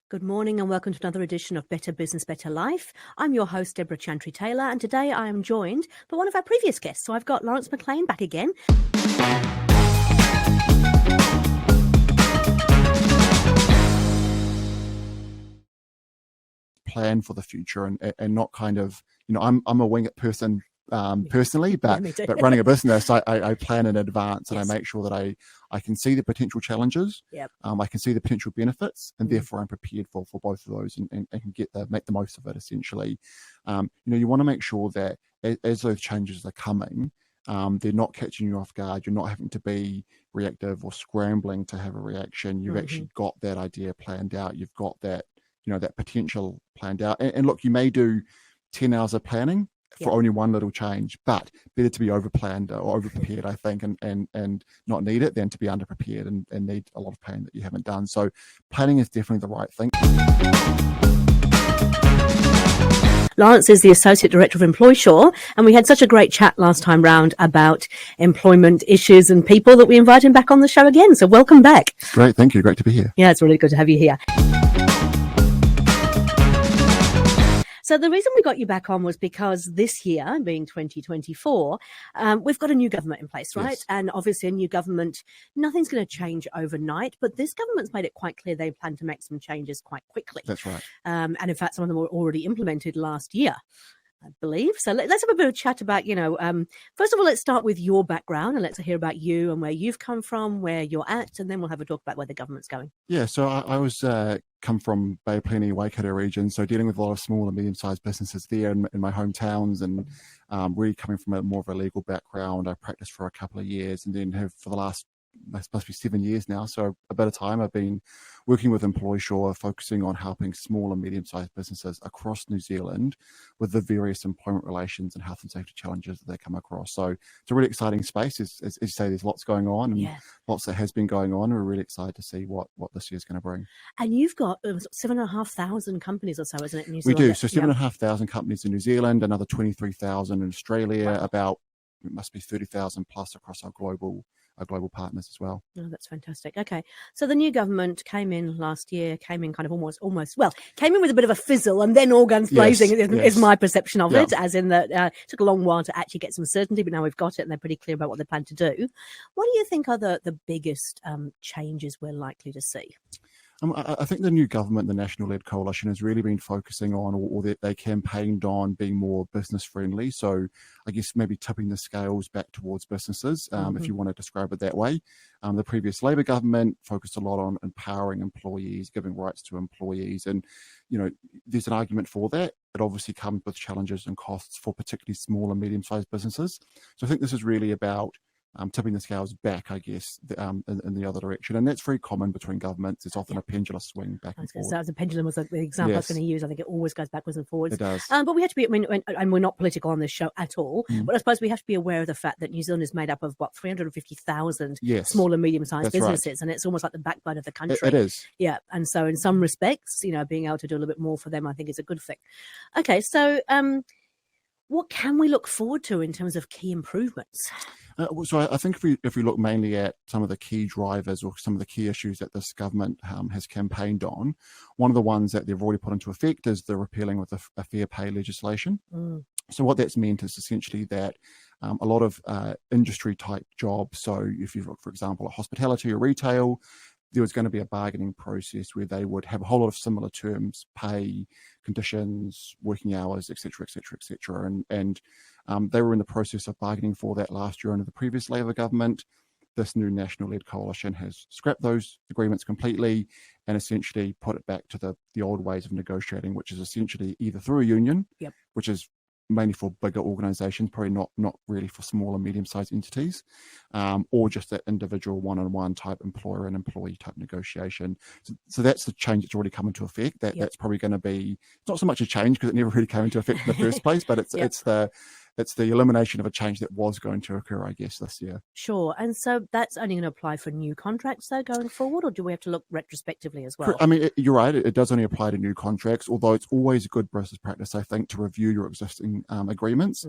Good morning and welcome to another edition of Better Business, Better Life. I'm your host, Debra Chantry-Taylor, and today I am joined by one of our previous guests. So I've got Laurence McLean back again. Plan for the future and not kind of, I'm a wing it person personally, but running a business, I plan in advance and I make sure that I can see the potential challenges. I can see the potential benefits, and therefore I'm prepared for both of those and can make the most of it essentially. You want to make sure that as those changes are coming, they're not catching you off guard. You're not having to be reactive or scrambling to have a reaction. You've actually got that idea planned out. You've got that that potential planned out. And look, you may do 10 hours of planning for only one little change, but better to be over planned or over prepared, I think, and not need it than to be under prepared and need a lot of planning that you haven't done. So planning is definitely the right thing. Laurence is the Associate Director of Employsure, and we had such a great chat last time round about employment issues and people that we invite him back on the show again. So welcome back. Great, thank you. Great to be here. Yeah, it's really good to have you here. So the reason we got you back on was because this year, being 2024, we've got a new government in place, right? Yes. And obviously a new government, nothing's going to change overnight, but this government's made it quite clear they plan to make some changes quite quickly. That's right. And in fact, some of them were already implemented last year, I believe. So let's have a bit of a chat about, first of all, let's start with your background and let's hear about you and where you've come from, where you're at, and then we'll have a talk about where the government's going. Yeah, so I was come from Bay Plenty, Waikato region, so dealing with a lot of small and medium-sized businesses there in my hometowns, and really coming from more of a legal background. I practiced for a couple of years and then have for the last, must be 7 years now, so a bit of time, I've been working with Employsure, focusing on helping small and medium-sized businesses across New Zealand with the various employment relations and health and safety challenges that they come across. So it's a really exciting space. As you say, there's lots going on and lots that has been going on. We're really excited to see what this year's going to bring. And you've got 7,500 companies or so, isn't it, in New Zealand? We do. So 7,500 yep. companies in New Zealand, another 23,000 in Australia, wow. About, it must be 30,000 plus across our global partners as well. Oh, that's fantastic. Okay. So the new government came in last year, came in kind of came in with a bit of a fizzle and then all guns blazing is my perception of it, as in that it took a long while to actually get some certainty, but now we've got it and they're pretty clear about what they plan to do. What do you think are the biggest changes we're likely to see? I think the new government, the National-led coalition, has really been focusing on, or they campaigned on, being more business friendly. So I guess maybe tipping the scales back towards businesses, if you want to describe it that way. The previous Labor government focused a lot on empowering employees, giving rights to employees. And, there's an argument for that. It obviously comes with challenges and costs for particularly small and medium-sized businesses. So I think this is really about tipping the scales back, I guess, in the other direction. And that's very common between governments. It's often a pendulum swing back and forth. So the pendulum was the example I was going to use. I think it always goes backwards and forwards. It does. But we have to be, and we're not political on this show at all, but I suppose we have to be aware of the fact that New Zealand is made up of, 350,000 small and medium-sized businesses. Right. And it's almost like the backbone of the country. It is. Yeah. And so in some respects, being able to do a little bit more for them, I think is a good thing. Okay. So what can we look forward to in terms of key improvements? So I think if we look mainly at some of the key drivers or some of the key issues that this government has campaigned on, one of the ones that they've already put into effect is the repealing of a fair pay legislation. So what that's meant is essentially that a lot of industry type jobs, so if you look, for example, at hospitality or retail, there was going to be a bargaining process where they would have a whole lot of similar terms, pay, conditions, working hours, etc., etc., etc. And they were in the process of bargaining for that last year under the previous Labor government. This new national-led coalition has scrapped those agreements completely and essentially put it back to the old ways of negotiating, which is essentially either through a union, which is mainly for bigger organizations, probably not really for small and medium-sized entities, or just that individual one-on-one type employer and employee type negotiation. So that's the change that's already come into effect. That's probably going to be, it's not so much a change because it never really came into effect in the first place, but it's the elimination of a change that was going to occur, I guess, this year. Sure. And so that's only going to apply for new contracts, though, going forward, or do we have to look retrospectively as well? I mean, you're right. It does only apply to new contracts, although it's always a good business practice, I think, to review your existing agreements.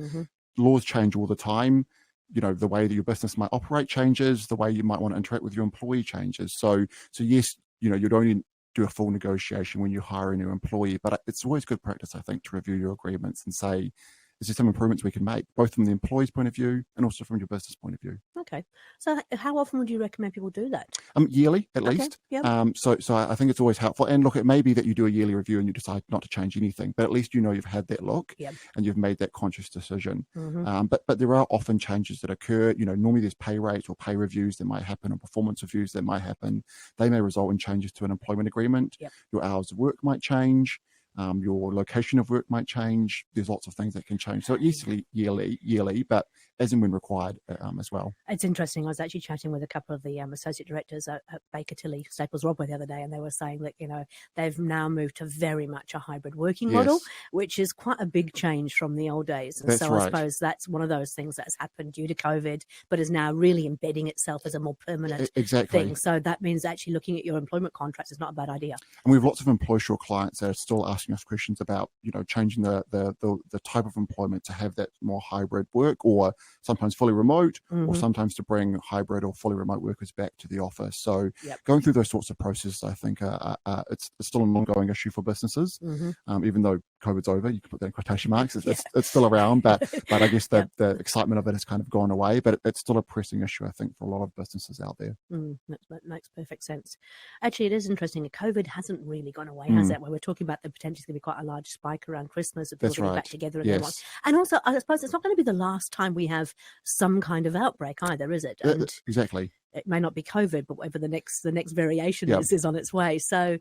Laws change all the time. The way that your business might operate changes, the way you might want to interact with your employee changes. So yes, you'd only do a full negotiation when you hire a new employee, but it's always good practice, I think, to review your agreements and say, is there some improvements we can make, both from the employee's point of view and also from your business point of view? Okay. So how often would you recommend people do that? Yearly, at least. Yeah. So I think it's always helpful. And look, it may be that you do a yearly review and you decide not to change anything, but at least you know you've had that look and you've made that conscious decision. But there are often changes that occur. Normally there's pay rates or pay reviews that might happen, or performance reviews that might happen. They may result in changes to an employment agreement. Your hours of work might change. Your location of work might change. There's lots of things that can change. So easily yearly, but as and when required as well. It's interesting. I was actually chatting with a couple of the associate directors at Baker Tilly Staples Rodway the other day, and they were saying that, they've now moved to very much a hybrid working model, which is quite a big change from the old days. And I suppose that's one of those things that's happened due to COVID, but is now really embedding itself as a more permanent thing. So that means actually looking at your employment contracts is not a bad idea. And we have lots of Employsure clients that are still asking us questions about, changing the type of employment to have that more hybrid work, or sometimes fully remote, or sometimes to bring hybrid or fully remote workers back to the office. So going through those sorts of processes, I think it's still an ongoing issue for businesses. Even though COVID's over, you can put that in quotation marks, it's still around, but I guess the excitement of it has kind of gone away, but it's still a pressing issue, I think, for a lot of businesses out there. That makes perfect sense. Actually, it is interesting. COVID hasn't really gone away, has it? Where we're talking about the potentially going to be quite a large spike around Christmas of people getting back together again. And also, I suppose it's not going to be the last time we have some kind of outbreak either, is it? And exactly. It may not be COVID, but whatever the next variation is on its way. So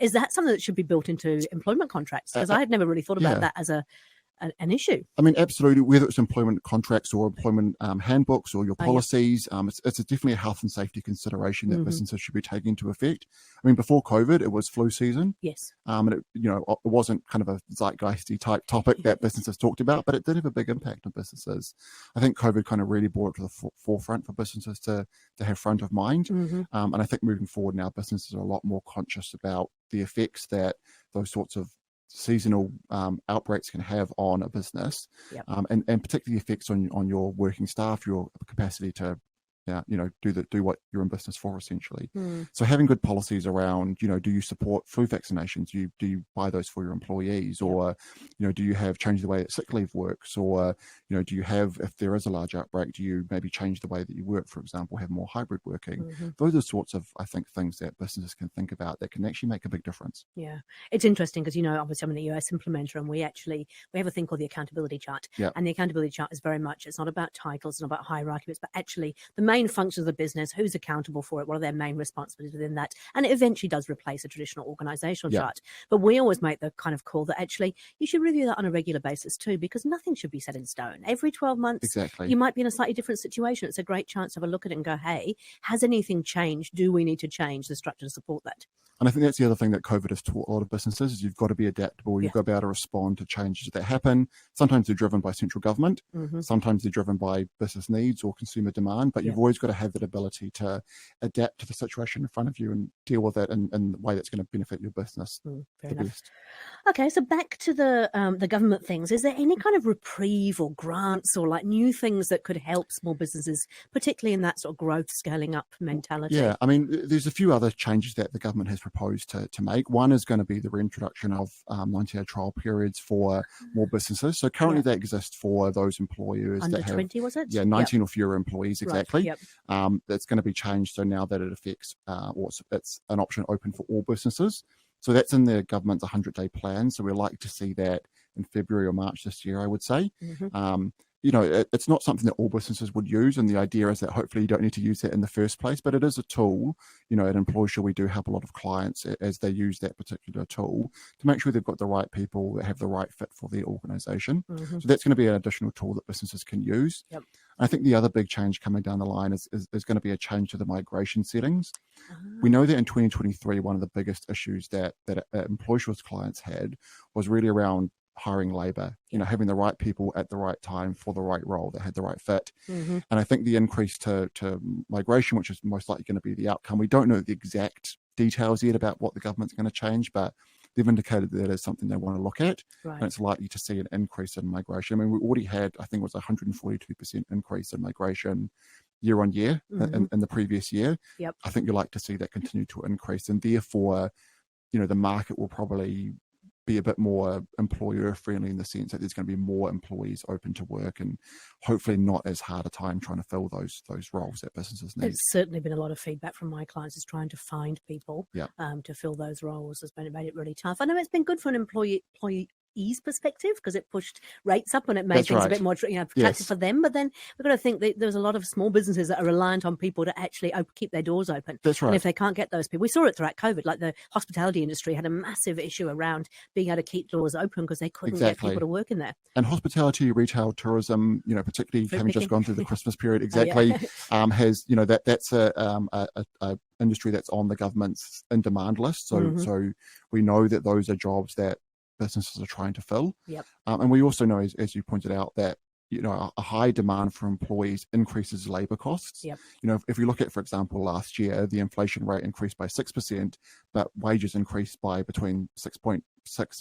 is that something that should be built into employment contracts? Because I had never really thought about that as an issue. I mean, absolutely. Whether it's employment contracts or employment handbooks or your policies, it's definitely a health and safety consideration that businesses should be taking into effect. I mean, before COVID, it was flu season. Yes. And it wasn't kind of a zeitgeisty type topic that businesses talked about, but it did have a big impact on businesses. I think COVID kind of really brought it to the forefront for businesses to have front of mind. And I think moving forward now, businesses are a lot more conscious about the effects that those sorts of seasonal outbreaks can have on a business, and particularly effects on your working staff, your capacity to do what you're in business for, essentially. So having good policies around, do you support flu vaccinations? Do you buy those for your employees? Or, do you have change the way that sick leave works? Or, do you have, if there is a large outbreak, do you maybe change the way that you work, for example, have more hybrid working? Those are sorts of, I think, things that businesses can think about that can actually make a big difference. Yeah. It's interesting because, obviously I'm an US implementer, and we have a thing called the accountability chart. And the accountability chart is very much, it's not about titles, it's not about hierarchy, it's about actually the main functions of the business, who's accountable for it, what are their main responsibilities within that, and it eventually does replace a traditional organizational chart. But we always make the kind of call that actually you should review that on a regular basis too, because nothing should be set in stone. Every 12 months you might be in a slightly different situation. It's a great chance to have a look at it and go, hey, has anything changed? Do we need to change the structure to support that? And I think that's the other thing that COVID has taught a lot of businesses is you've got to be adaptable. You've got to be able to respond to changes that happen. Sometimes they're driven by central government. Sometimes they're driven by business needs or consumer demand. But you've always got to have that ability to adapt to the situation in front of you and deal with it in the way that's going to benefit your business fair enough. Best. Okay, so back to the government things. Is there any kind of reprieve or grants or like new things that could help small businesses, particularly in that sort of growth scaling up mentality? Yeah, I mean, there's a few other changes that the government has proposed to make. One is going to be the reintroduction of 90-day trial periods for more businesses. So currently they exist for those employers under that have 20, was it? Yeah, 19 or fewer employees, exactly. Right. That's going to be changed. So now that it affects, or it's an option open for all businesses. So that's in the government's 100-day plan. So we're likely to see that in February or March this year, I would say. It's not something that all businesses would use. And the idea is that hopefully you don't need to use that in the first place, but it is a tool. At Employsure, we do help a lot of clients as they use that particular tool to make sure they've got the right people that have the right fit for their organization. So that's going to be an additional tool that businesses can use. I think the other big change coming down the line is going to be a change to the migration settings. We know that in 2023, one of the biggest issues that Employsure's clients had was really around hiring labor, having the right people at the right time for the right role that had the right fit. And I think the increase to migration, which is most likely going to be the outcome, we don't know the exact details yet about what the government's going to change, but they've indicated that is something they want to look at. And it's likely to see an increase in migration. I mean, we already had, I think it was 142% increase in migration year on year in the previous year. I think you'd like to see that continue to increase, and therefore the market will probably be a bit more employer friendly in the sense that there's going to be more employees open to work, and hopefully not as hard a time trying to fill those roles that businesses need. It's certainly been a lot of feedback from my clients is trying to find people to fill those roles has made it really tough. I know it's been good for an employee's perspective because it pushed rates up and it made things a bit more attractive for them. But then we've got to think that there's a lot of small businesses that are reliant on people to actually keep their doors open. That's right. And if they can't get those people, we saw it throughout COVID. Like the hospitality industry had a massive issue around being able to keep doors open because they couldn't get people to work in there. And hospitality, retail, tourism, particularly having just gone through the Christmas period, has that's a industry that's on the government's in demand list. So we know that those are jobs that businesses are trying to fill. And we also know, as you pointed out, that a high demand for employees increases labor costs. If we look at, for example, last year, the inflation rate increased by 6%, but wages increased by between 6.6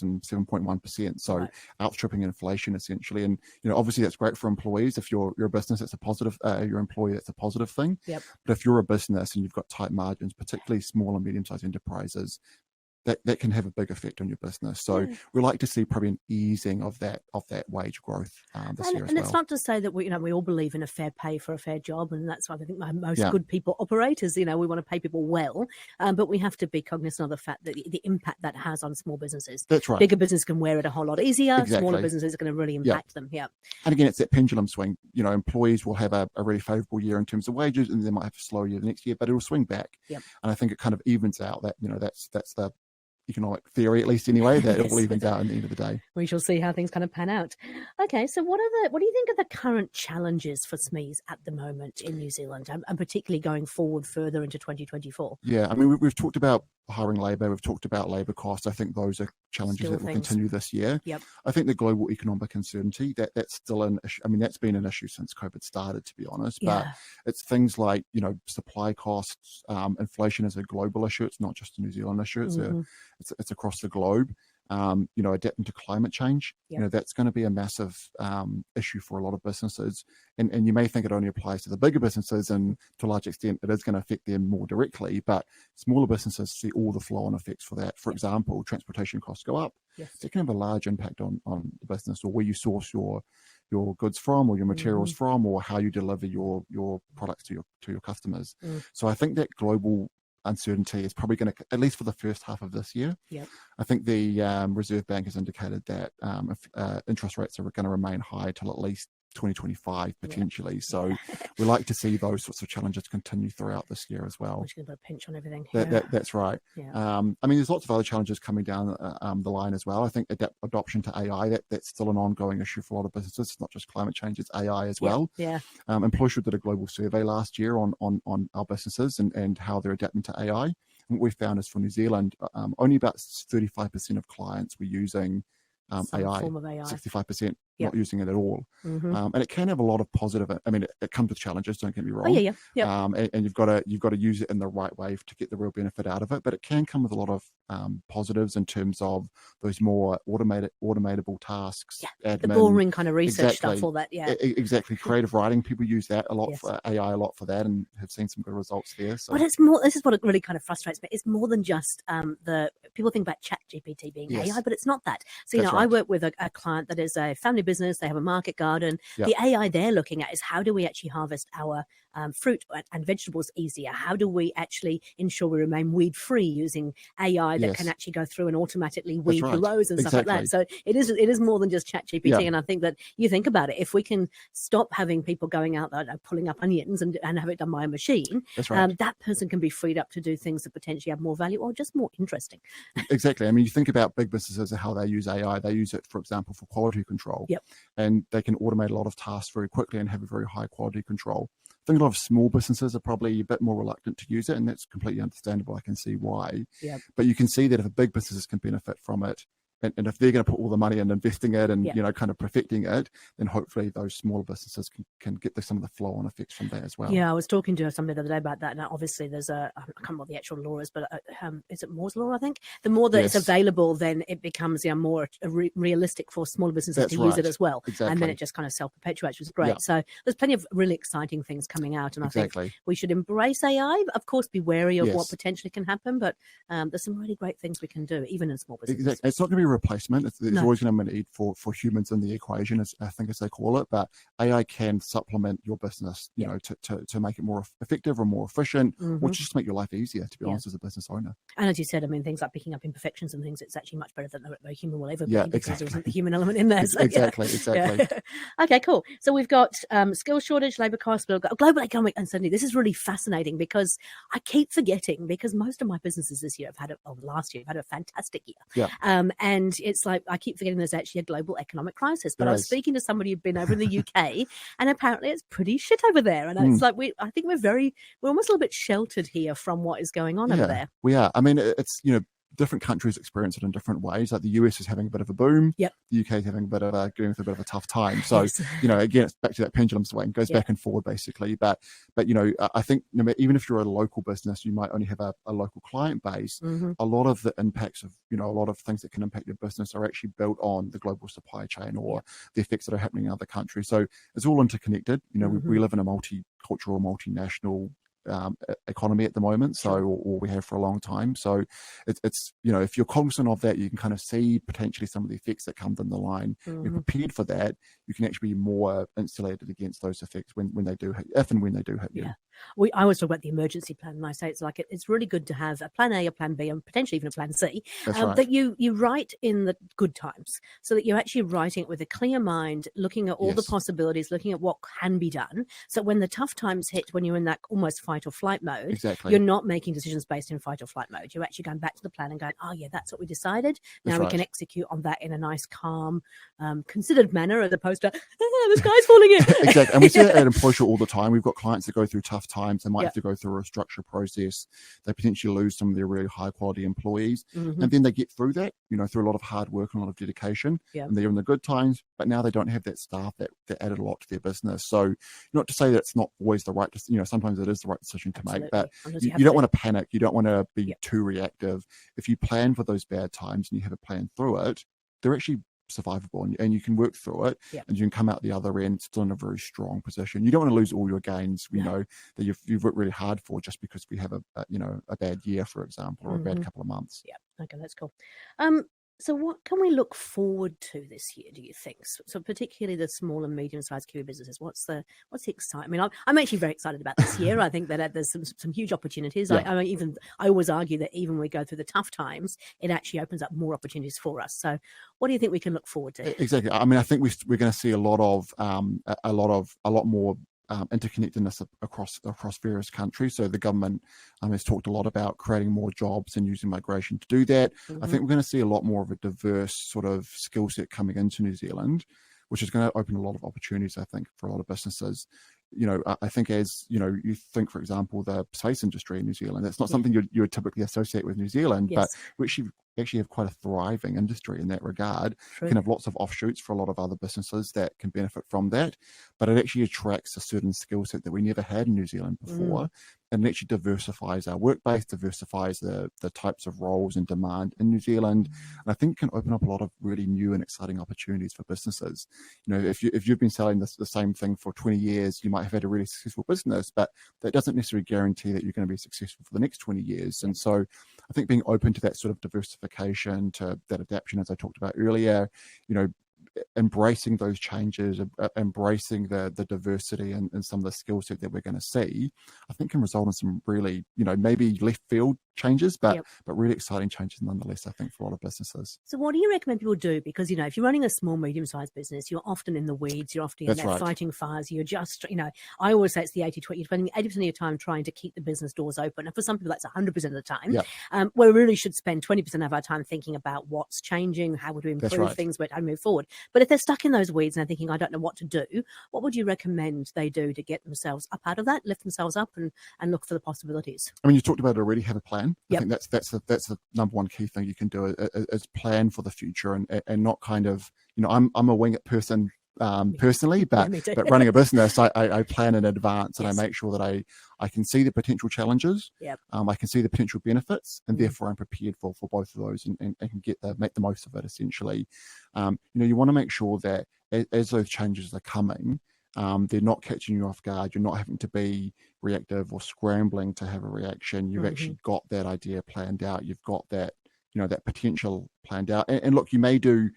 and 7.1%. So outstripping inflation essentially. And obviously that's great for employees. If you're a business, that's a positive. Your employee, that's a positive thing. But if you're a business and you've got tight margins, particularly small and medium-sized enterprises, that can have a big effect on your business. So we like to see probably an easing of that wage growth this year as well. And it's not to say that we all believe in a fair pay for a fair job, and that's why I think most good people operate is, we want to pay people well, but we have to be cognizant of the fact that the impact that has on small businesses. That's right. Bigger business can wear it a whole lot easier. Smaller businesses are going to really impact them. And again, it's that pendulum swing. Employees will have a really favourable year in terms of wages, and they might have a slower year the next year, but it will swing back. And I think it kind of evens out. That that's the economic theory, at least anyway, that it will even out at the end of the day. We shall see how things kind of pan out. Okay, so what do you think are the current challenges for SMEs at the moment in New Zealand, and particularly going forward further into 2024? Yeah, I mean, we've talked about hiring labour, we've talked about labour costs. I think those are challenges that will continue this year. I think the global economic uncertainty, that's still an issue. I mean, that's been an issue since COVID started, to be honest, but it's things like, supply costs, inflation is a global issue. It's not just a New Zealand issue. It's across the globe. Adapting to climate change, that's going to be a massive issue for a lot of businesses. And you may think it only applies to the bigger businesses, and to a large extent, it is going to affect them more directly. But smaller businesses see all the flow-on effects for that. For example, transportation costs go up. It can have a large impact on the business, or where you source your goods from, or your materials from, or how you deliver your products to your customers. So I think that global uncertainty is probably going to, at least for the first half of this year. I think the Reserve Bank has indicated that if interest rates are going to remain high till at least 2025 potentially. So we like to see those sorts of challenges continue throughout this year as well. Which is going to put a pinch on everything. That's right. I mean, there's lots of other challenges coming down the line as well. I think adoption to AI, that's still an ongoing issue for a lot of businesses. It's not just climate change, it's AI as well. Employsure did a global survey last year on our businesses and how they're adapting to AI. And what we found is for New Zealand, only about 35% of clients were using AI, form of AI. 65% not using it at all. And it can have a lot of positive, I mean, it comes with challenges, don't get me wrong. And you've got to use it in the right way to get the real benefit out of it. But it can come with a lot of positives in terms of those more automatable tasks. Admin, the boring kind of research stuff, all that. Exactly. Creative writing, people use that a lot for AI, a lot for that, and have seen some good results there. So. But it's more, this is what really kind of frustrates me. It's more than just the people think about ChatGPT being AI, but it's not that. So, I work with a client that is a family business. They have a market garden. The AI they're looking at is how do we actually harvest our fruit and vegetables easier? How do we actually ensure we remain weed free using AI that can actually go through and automatically weed the rows and stuff like that? So it is more than just ChatGPT. And I think that you think about it, if we can stop having people going out there pulling up onions and have it done by a machine, that person can be freed up to do things that potentially have more value or just more interesting. Exactly. I mean, you think about big businesses and how they use AI. They use it, for example, for quality control. And they can automate a lot of tasks very quickly and have a very high quality control. I think a lot of small businesses are probably a bit more reluctant to use it, and that's completely understandable. I can see why. But you can see that if a big business can benefit from it, and if they're going to put all the money in investing it and, Yeah. you know, kind of perfecting it, then hopefully those smaller businesses can get some of the flow on effects from that as well. Yeah, I was talking to somebody the other day about that. Now, obviously, there's I can't remember what the actual law is, but is it Moore's law? I think the more that it's Yes. available, then it becomes more realistic for smaller businesses That's to use right. it as well, and then Exactly. it just kind of self-perpetuates, which is great. Yeah. So there's plenty of really exciting things coming out, and I think Exactly. we should embrace AI. Of course, be wary of what Yes. potentially can happen, but there's some really great things we can do, even in small businesses. Exactly. It's not going to be a replacement. There's No. always going to be a need for humans in the equation, as I think as they call it. But AI can supplement your business, you know, to make it more effective or more efficient, or just make your life easier, to be honest, as a business owner. And as you said, I mean, things like picking up imperfections and things, it's actually much better than a human will ever be, Yeah, because there exactly. isn't the human element in there. So, Exactly. Yeah. Okay, cool. So we've got skill shortage, labour costs, global economic uncertainty. This is really fascinating because I keep forgetting, because most of my businesses this year last year have had a fantastic year. Yeah. And it's like I keep forgetting there's actually a global economic crisis. But There I was is. speaking to somebody who'd been over in the UK, and apparently it's pretty shit over there. And it's like I think we're almost a little bit sheltered here from what is going on over there. We are. I mean, it's, you know, different countries experience it in different ways. Like the US is having a bit of a boom. Yep. The UK is having a bit of going through a bit of a tough time. So, Yes. you know, again, it's back to that pendulum swing, goes back and forward basically. But you know, I think even if you're a local business, you might only have a local client base. A lot of the impacts of, you know, a lot of things that can impact your business are actually built on the global supply chain or the effects that are happening in other countries. So it's all interconnected. You know, we live in a multicultural, multinational economy at the moment, so or we have for a long time. So it's you know, if you're cognizant of that, you can kind of see potentially some of the effects that come down the line. You're prepared for that, you can actually be more insulated against those effects when they do hit, if and when they do hit you. I always talk about the emergency plan, and I say it's really good to have a plan A, a plan B, and potentially even a plan C. That's right. That you write in the good times, so that you're actually writing it with a clear mind, looking at all the possibilities, looking at what can be done. So when the tough times hit, when you're in that almost fight or flight mode, you're not making decisions based in fight or flight mode. You're actually going back to the plan and going, oh yeah, that's what we decided. Now we can execute on that in a nice, calm, considered manner, as opposed to the sky's falling in. Exactly. And we see that at Employsure all the time. We've got clients that go through tough times. They might have to go through a restructure process. They potentially lose some of their really high quality employees, and then they get through that, you know, through a lot of hard work and a lot of dedication, and they're in the good times, but now they don't have that staff that added a lot to their business. So not to say that it's not always the right, you know, sometimes it is the right decision to make, but you don't want to panic. You don't want to be too reactive. If you plan for those bad times and you have a plan through it, they're actually survivable, and you can work through it, and you can come out the other end still in a very strong position. You don't want to lose all your gains, you know, that you've worked really hard for, just because we have a bad year, for example, or a bad couple of months. Okay, that's cool. So what can we look forward to this year, do you think? So particularly the small and medium-sized Kiwi businesses, what's the excitement? I mean, I'm actually very excited about this year. I think that there's some huge opportunities. I always argue that even when we go through the tough times, it actually opens up more opportunities for us. So what do you think we can look forward to? Exactly. I mean, I think we're going to see a lot more interconnectedness across various countries. So the government has talked a lot about creating more jobs and using migration to do that. I think we're going to see a lot more of a diverse sort of skill set coming into New Zealand, which is going to open a lot of opportunities, I think, for a lot of businesses. You know, I think, as you know, you think, for example, the space industry in New Zealand, that's not something you would typically associate with New Zealand, but we actually have quite a thriving industry in that regard. True. Can have lots of offshoots for a lot of other businesses that can benefit from that, but it actually attracts a certain skill set that we never had in New Zealand before, and it actually diversifies our work base, diversifies the types of roles and demand in New Zealand, and I think can open up a lot of really new and exciting opportunities for businesses. You know, if you've been selling the same thing for 20 years, you might have had a really successful business, but that doesn't necessarily guarantee that you're going to be successful for the next 20 years. And so I think being open to that sort of diversification, to that adaptation, as I talked about earlier, you know, embracing those changes, embracing the diversity and some of the skill set that we're going to see, I think can result in some really, you know, maybe left field changes, but really exciting changes nonetheless, I think, for a lot of businesses. So what do you recommend people do? Because, you know, if you're running a small, medium-sized business, you're often in the weeds, you're often in there fighting fires, you're just, you know, I always say it's the 80-20, you're spending 80% of your time trying to keep the business doors open. And for some people, that's 100% of the time. We really should spend 20% of our time thinking about what's changing, how would we improve things, how to move forward. But if they're stuck in those weeds and they're thinking, I don't know what to do, what would you recommend they do to get themselves up out of that, lift themselves up and look for the possibilities? I mean, you talked about already, have a plan. plan. Yep. I think that's the number one key thing you can do is plan for the future and not kind of, I'm a wing it person personally, but running a business, I plan in advance and I make sure that I can see the potential challenges. Yep. I can see the potential benefits, and therefore I'm prepared for both of those and can make the most of it. Essentially, you want to make sure that as those changes are coming, they're not catching you off guard. You're not having to be reactive or scrambling to have a reaction. You've actually got that idea planned out. You've got that, that potential planned out. And look, you may do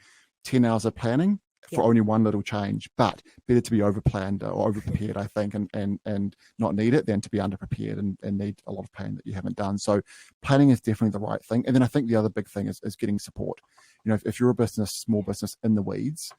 10 hours of planning for only one little change, but better to be over planned or over prepared, I think, and not need it than to be under prepared and need a lot of planning that you haven't done. So planning is definitely the right thing. And then I think the other big thing is getting support. If you're a small business in the weeds,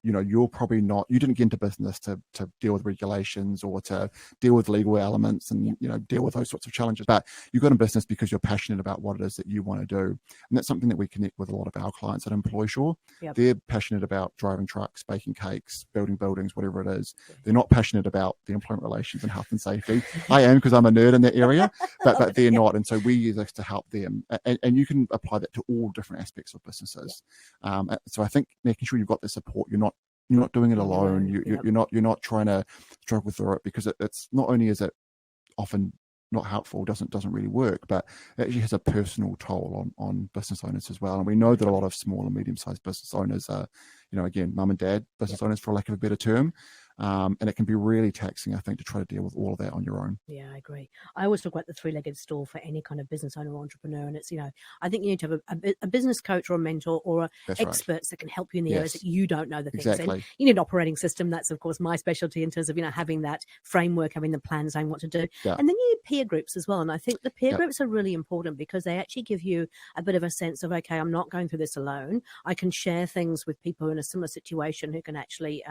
you're probably not, you didn't get into business to deal with regulations or to deal with legal elements and, deal with those sorts of challenges, but you got in business because you're passionate about what it is that you want to do. And that's something that we connect with a lot of our clients at Employsure. Yep. They're passionate about driving trucks, baking cakes, building buildings, whatever it is. They're not passionate about the employment relations and health and safety. I am, because I'm a nerd in that area, but they're not. And so we use this to help them. And you can apply that to all different aspects of businesses. So I think making sure you've got this support, you're not doing it alone. You're not trying to struggle through it, because it's not only is it often not helpful, doesn't really work, but it actually has a personal toll on business owners as well. And we know that a lot of small and medium-sized business owners are, again, mum and dad business owners, for lack of a better term. And it can be really taxing, I think, to try to deal with all of that on your own. Yeah, I agree. I always talk about the three-legged stool for any kind of business owner or entrepreneur. And it's, I think you need to have a business coach or a mentor or experts that can help you in the areas that you don't know the things in. You need an operating system. That's, of course, my specialty in terms of, having that framework, having the plan, saying what to do. Yeah. And then you need peer groups as well. And I think the peer groups are really important, because they actually give you a bit of a sense of, okay, I'm not going through this alone. I can share things with people in a similar situation who can actually,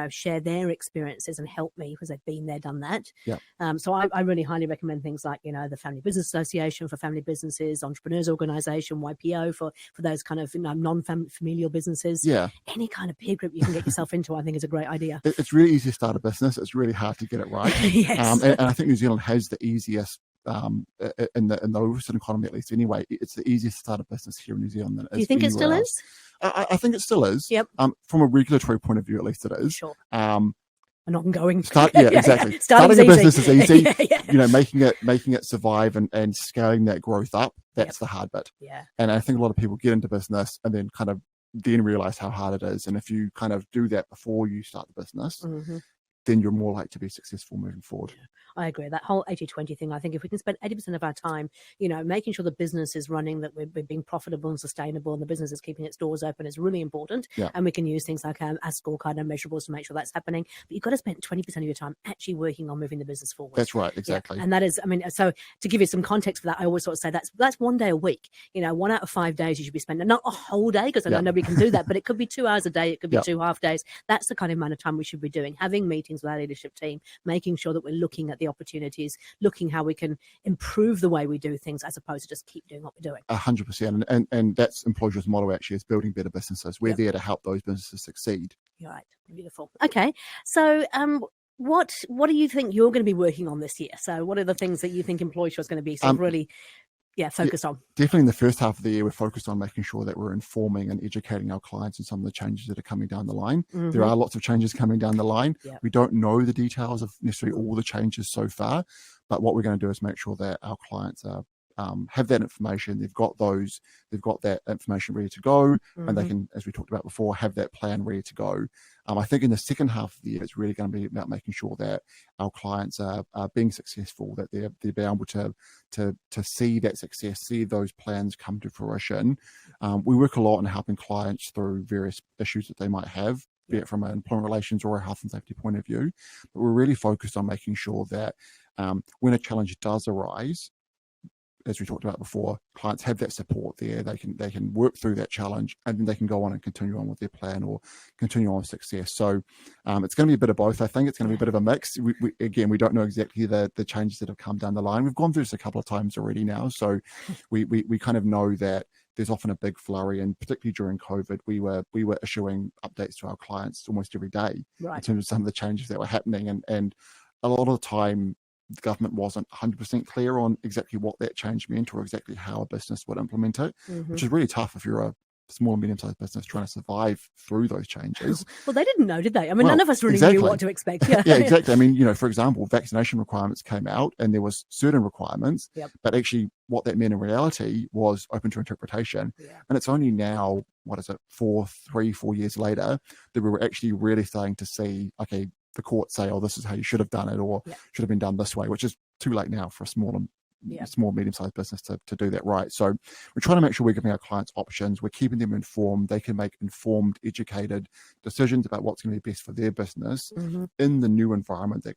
share their experiences and help me, because they've been there, done that. Yeah. So I really highly recommend things like, the Family Business Association for family businesses, Entrepreneurs Organisation, YPO for those kind of non-familial businesses. Yeah. Any kind of peer group you can get yourself into, I think, is a great idea. It's really easy to start a business. It's really hard to get it right. Yes. And I think New Zealand has the easiest, in the Western economy at least anyway, it's the easiest to start a business here in New Zealand than it is. Do you think it still is? I think it still is. Yep. From a regulatory point of view, at least it is. Sure. An ongoing exactly. Starting a business is easy. Making it survive and scaling that growth up, that's the hard bit. Yeah. And I think a lot of people get into business and then kind of realize how hard it is. And if you kind of do that before you start the business, then you're more likely to be successful moving forward. Yeah, I agree. That whole 80-20 thing, I think if we can spend 80% of our time, making sure the business is running, that we're being profitable and sustainable, and the business is keeping its doors open, is really important. Yeah. And we can use things like our scorecard and measurables to make sure that's happening. But you've got to spend 20% of your time actually working on moving the business forward. That's right, exactly. Yeah. And that is, so to give you some context for that, I always sort of say that's 1 day a week. 1 out of 5 days you should be spending, not a whole day, because I know nobody can do that, but it could be 2 hours a day, it could be 2 half days. That's the kind of amount of time we should be doing, having meetings with our leadership team, making sure that we're looking at the opportunities, looking how we can improve the way we do things, as opposed to just keep doing what we're doing. 100%. And that's Employsure's motto, actually, is building better businesses. We're there to help those businesses succeed. You're right. Beautiful. Okay. So what do you think you're going to be working on this year? So what are the things that you think Employsure is going to be sort of really focused on? Definitely in the first half of the year, we're focused on making sure that we're informing and educating our clients on some of the changes that are coming down the line. Mm-hmm. There are lots of changes coming down the line. Yep. We don't know the details of necessarily all the changes so far, but what we're going to do is make sure that our clients are have that information. They've got that information ready to go, and they can, as we talked about before, have that plan ready to go. I think in the second half of the year, it's really going to be about making sure that our clients are being successful, that they're being able to see that success, see those plans come to fruition. We work a lot on helping clients through various issues that they might have, be it from an employment relations or a health and safety point of view. But we're really focused on making sure that when a challenge does arise, as we talked about before, clients have that support there. They can work through that challenge, and then they can go on and continue on with their plan or continue on with success. So it's going to be a bit of both. I think it's going to be a bit of a mix. We don't know exactly the changes that have come down the line. We've gone through this a couple of times already now, so we kind of know that there's often a big flurry, and particularly during COVID, we were issuing updates to our clients almost every day in terms of some of the changes that were happening, and a lot of the time, the government wasn't 100% clear on exactly what that change meant or exactly how a business would implement it, which is really tough if you're a small and medium-sized business trying to survive through those changes. Well, they didn't know, did they? I mean, none of us really knew what to expect. Yeah, exactly. I mean, for example, vaccination requirements came out and there was certain requirements, but actually what that meant in reality was open to interpretation. And it's only now, 4 years later, that we were actually really starting to see, okay, the courts say, oh, this is how you should have done it, or should have been done this way, which is too late now for a small, medium-sized business to do that right. So we're trying to make sure we're giving our clients options. We're keeping them informed. They can make informed, educated decisions about what's going to be best for their business in the new environment that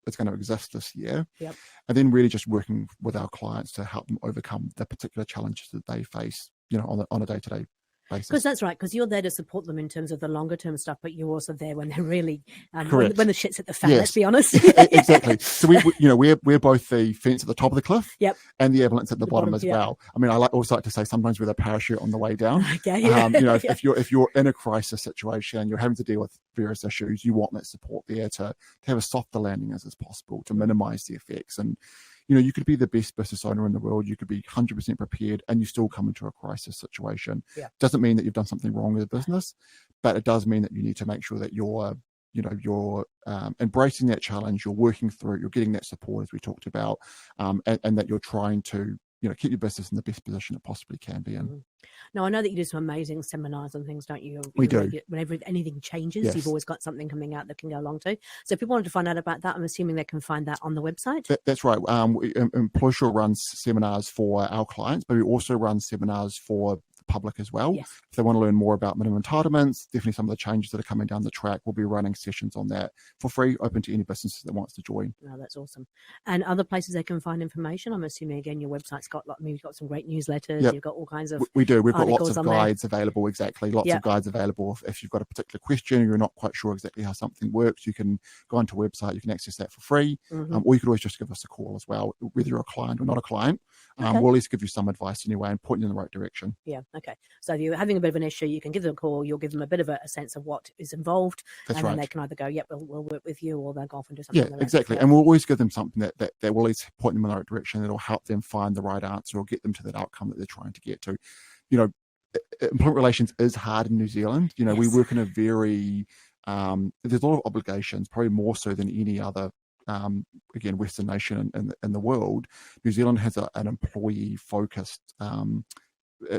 is going to exist this year. And then really just working with our clients to help them overcome the particular challenges that they face, on a day-to-day basis. Because that's right, because you're there to support them in terms of the longer term stuff, but you're also there when they're really when the shit's at the fan. Let's be honest. Exactly. So we're both the fence at the top of the cliff, and the ambulance at the bottom as well. I mean, I also like to say sometimes with a parachute on the way down. If you're in a crisis situation, you're having to deal with various issues, you want that support there to have a softer landing as possible, to minimize the effects. And you could be the best business owner in the world. You could be 100% prepared and you still come into a crisis situation. Doesn't mean that you've done something wrong with the business, but it does mean that you need to make sure that you're embracing that challenge, you're working through it, you're getting that support as we talked about, and that you're trying to keep your business in the best position it possibly can be in. Now, I know that you do some amazing seminars and things, don't you? We do. Whenever anything changes, you've always got something coming out that can go along to. So if people wanted to find out about that, I'm assuming they can find that on the website? That's right. Employsure runs seminars for our clients, but we also run seminars for public as well. If they want to learn more about minimum entitlements, definitely some of the changes that are coming down the track, we'll be running sessions on that for free, open to any business that wants to join. Oh, that's awesome. And other places they can find information? I'm assuming, again, your website's got you've got some great newsletters, you've got all kinds of We do. We've got lots of guides available, lots of guides available. If you've got a particular question, you're not quite sure exactly how something works, you can go onto a website, you can access that for free, or you could always just give us a call as well, whether you're a client or not a client. We'll at least give you some advice anyway and point you in the right direction. So if you're having a bit of an issue, you can give them a call, you'll give them a bit of a sense of what is involved, then they can either go, we'll work with you, or they'll go off and do something. Exactly. And we'll always give them something that will at least point them in the right direction, that'll help them find the right answer or get them to that outcome that they're trying to get to. Employment relations is hard in New Zealand. We work in a very, there's a lot of obligations, probably more so than any other again, Western nation in the world. New Zealand has an employee-focused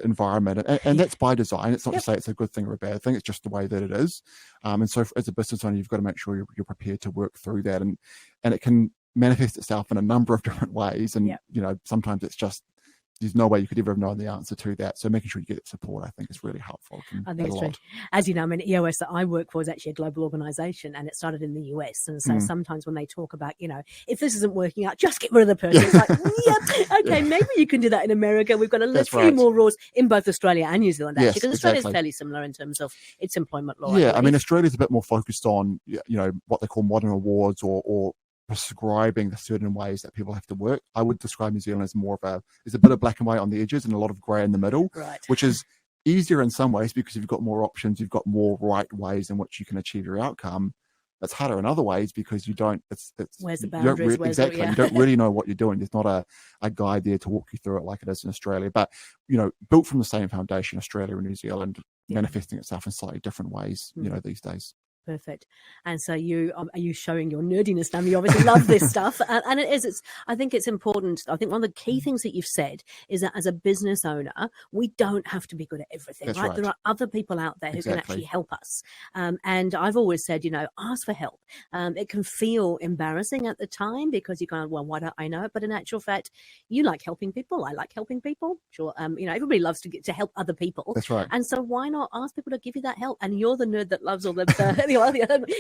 environment, and that's by design. It's not to say it's a good thing or a bad thing, it's just the way that it is. And so as a business owner, you've got to make sure you're prepared to work through that, and it can manifest itself in a number of different ways, and sometimes it's just there's no way you could ever have known the answer to that. So making sure you get that support, I think, is really helpful. I think it's true. As you know, EOS that I work for is actually a global organization, and it started in the US. And so sometimes when they talk about, if this isn't working out, just get rid of the person. It's like, okay, maybe you can do that in America. We've got a few more rules in both Australia and New Zealand, actually, because Australia is fairly similar in terms of its employment law. I mean, Australia's a bit more focused on, what they call modern awards or prescribing the certain ways that people have to work. I would describe New Zealand as more of there's a bit of black and white on the edges and a lot of grey in the middle, which is easier in some ways because you've got more options, you've got more right ways in which you can achieve your outcome. It's harder in other ways because you don't, where's the boundaries? You don't really know what you're doing. There's not a guide there to walk you through it like it is in Australia, but built from the same foundation, Australia and New Zealand, manifesting itself in slightly different ways, these days. Perfect. And so are you showing your nerdiness now? You obviously love this stuff. And I think it's important. I think one of the key things that you've said is that as a business owner, we don't have to be good at everything, right? There are other people out there who can actually help us. And I've always said, ask for help. It can feel embarrassing at the time because you go, well, why don't I know it? But in actual fact, you like helping people. I like helping people. Sure. Everybody loves to help other people. That's right. And so why not ask people to give you that help? And you're the nerd that loves all the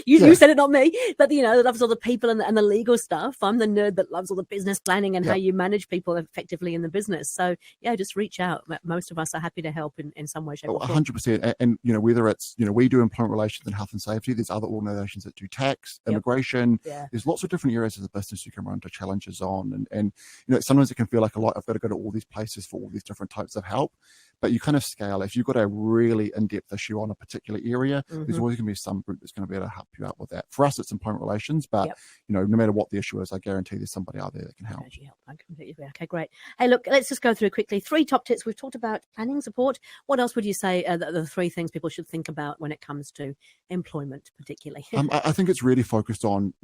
you said it, not me, but that loves all the people and the legal stuff. I'm the nerd that loves all the business planning and how you manage people effectively in the business. So just reach out. Most of us are happy to help in some way, shape, or form. 100%. And whether it's we do employment relations and health and safety, there's other organisations that do tax, immigration. There's lots of different areas of the business you can run into challenges on, and sometimes it can feel like a lot. I've got to go to all these places for all these different types of help. but you kind of scale. If you've got a really in-depth issue on a particular area, there's always going to be some group that's going to be able to help you out with that. For us, it's employment relations, but no matter what the issue is, I guarantee there's somebody out there that can help. I completely agree. Okay, great. Hey, look, let's just go through quickly 3 top tips. We've talked about planning support. What else would you say are the 3 things people should think about when it comes to employment, particularly? I think it's really focused on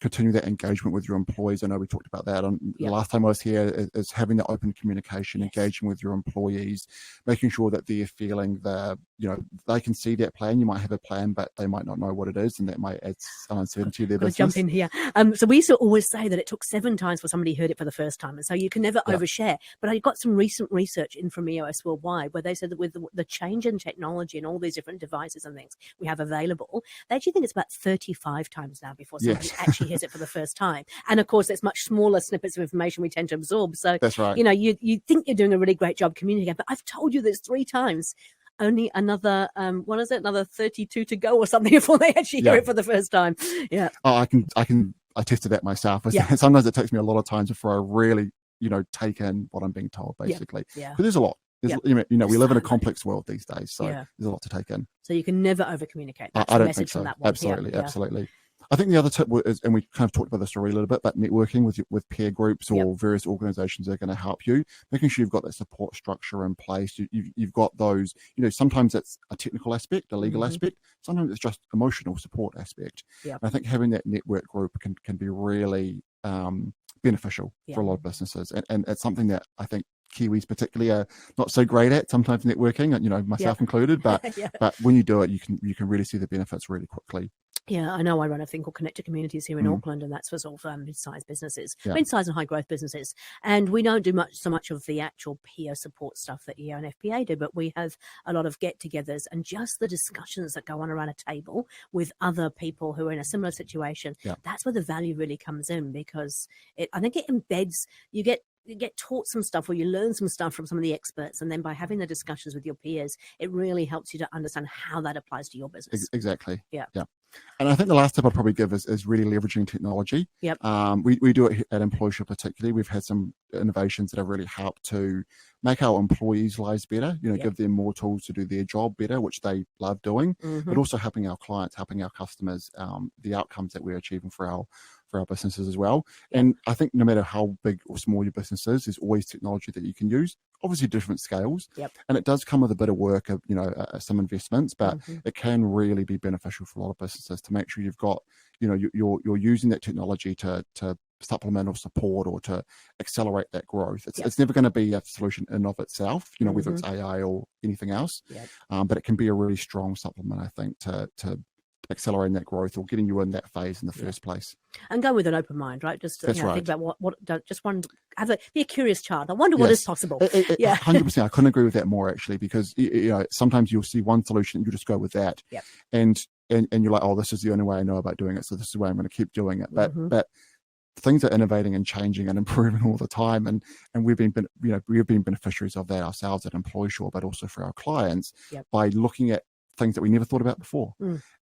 continue that engagement with your employees. I know we talked about that on the last time I was here. Is having that open communication, engaging with your employees, making sure that they're feeling they can see that plan. You might have a plan, but they might not know what it is, and that might add some uncertainty to their business. Jump in here. So we used to always say that it took 7 times for somebody who heard it for the first time, and so you can never overshare. But I got some recent research in from EOS Worldwide where they said that with the change in technology and all these different devices and things we have available, they actually think it's about 35 times now before somebody actually hears it for the first time. And of course, it's much smaller snippets of information we tend to absorb. So that's right. You think you're doing a really great job communicating, but I've told you this 3 times. Only another another 32 to go or something before they actually hear it for the first time. Yeah. Oh, I tested that myself. Sometimes it takes me a lot of times before I really take in what I'm being told, basically. Because there's a lot. We live in a complex world these days, so there's a lot to take in. So you can never over communicate. I don't think so. Absolutely. I think the other tip is, and we kind of talked about this already a little bit, but networking with peer groups or various organizations that are going to help you, making sure you've got that support structure in place. You've got those, sometimes it's a technical aspect, a legal aspect, sometimes it's just emotional support aspect. And I think having that network group can be really beneficial for a lot of businesses. And it's something that I think Kiwis particularly are not so great at sometimes, networking, myself included, but when you do it, you can really see the benefits really quickly. Yeah, I know I run a thing called Connected Communities here in Auckland, and that's for sort of mid-sized businesses, mid-sized and high-growth businesses. And we don't do so much of the actual peer support stuff that AON FPA do, but we have a lot of get-togethers and just the discussions that go on around a table with other people who are in a similar situation. That's where the value really comes in, because I think it embeds, you get taught some stuff, or you learn some stuff from some of the experts, and then by having the discussions with your peers, it really helps you to understand how that applies to your business. Exactly. Yeah. And I think the last tip I'd probably give is really leveraging technology. We do it at Employsure particularly. We've had some innovations that have really helped to make our employees' lives better, give them more tools to do their job better, which they love doing, but also helping our clients, helping our customers, the outcomes that we're achieving for our businesses as well. And I think no matter how big or small your business is, there's always technology that you can use, obviously different scales. And it does come with a bit of work of, some investments, but it can really be beneficial for a lot of businesses to make sure you've got, you're using that technology to supplement or support or to accelerate that growth. It's never going to be a solution in of itself, whether it's AI or anything else, but it can be a really strong supplement, I think, to accelerating that growth or getting you in that phase in the first place. And go with an open mind, right? Just think about be a curious child. I wonder what is possible. 100%. I couldn't agree with that more, actually, because sometimes you'll see one solution and you just go with that, and you're like, oh, this is the only way I know about doing it, so this is the way I'm going to keep doing it. But things are innovating and changing and improving all the time, and we've been beneficiaries of that ourselves at Employsure, but also for our clients by looking at things that we never thought about before.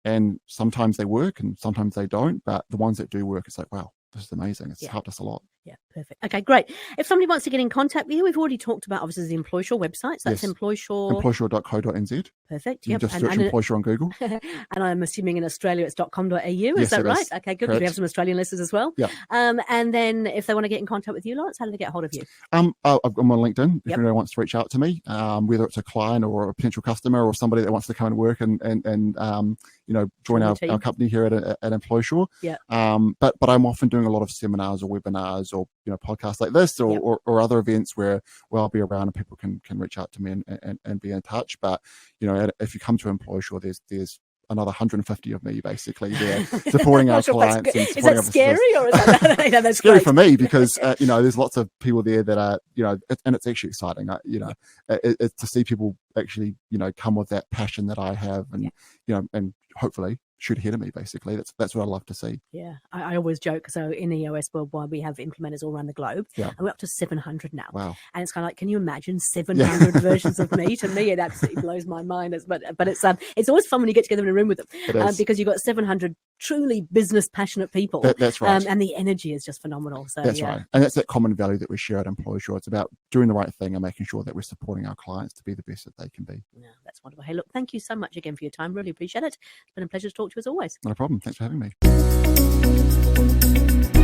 And sometimes they work and sometimes they don't, but the ones that do work, it's like, wow, this is amazing. It's helped us a lot. Yeah, perfect. Okay, great. If somebody wants to get in contact with you, we've already talked about, obviously, the Employsure website. So that's Employsure.co.nz. Perfect. You just search Employsure on Google. And I'm assuming in Australia it's .com.au. Is that right? Okay, good. Because we have some Australian listeners as well. And then if they want to get in contact with you, Laurence, how do they get hold of you? I'm on LinkedIn. If anyone wants to reach out to me, whether it's a client or a potential customer or somebody that wants to come and work and join our company here at Employsure. But I'm often doing a lot of seminars or webinars or podcasts like this or other events where I'll be around and people can reach out to me and be in touch. But if you come to Employsure, there's another 150 of me basically there supporting our clients. And is that scary or is that that's scary for me because there's lots of people there that are and it's actually exciting. It's to see people actually come with that passion that I have and and hopefully shoot ahead of me, basically. That's what I love to see. Yeah, I always joke. So in the EOS worldwide, we have implementers all around the globe, and we're up to 700 now. Wow. And it's kind of like, can you imagine 700 versions of me? To me, it absolutely blows my mind. But it's always fun when you get together in a room with them, because you've got 700 truly business passionate people. That's right. And the energy is just phenomenal. So that's right. And that's that common value that we share at Employsure. It's about doing the right thing and making sure that we're supporting our clients to be the best that they can be. Yeah, that's wonderful. Hey, look, thank you so much again for your time. Really appreciate it. It's been a pleasure to talk to you as always. Not a problem. Thanks for having me.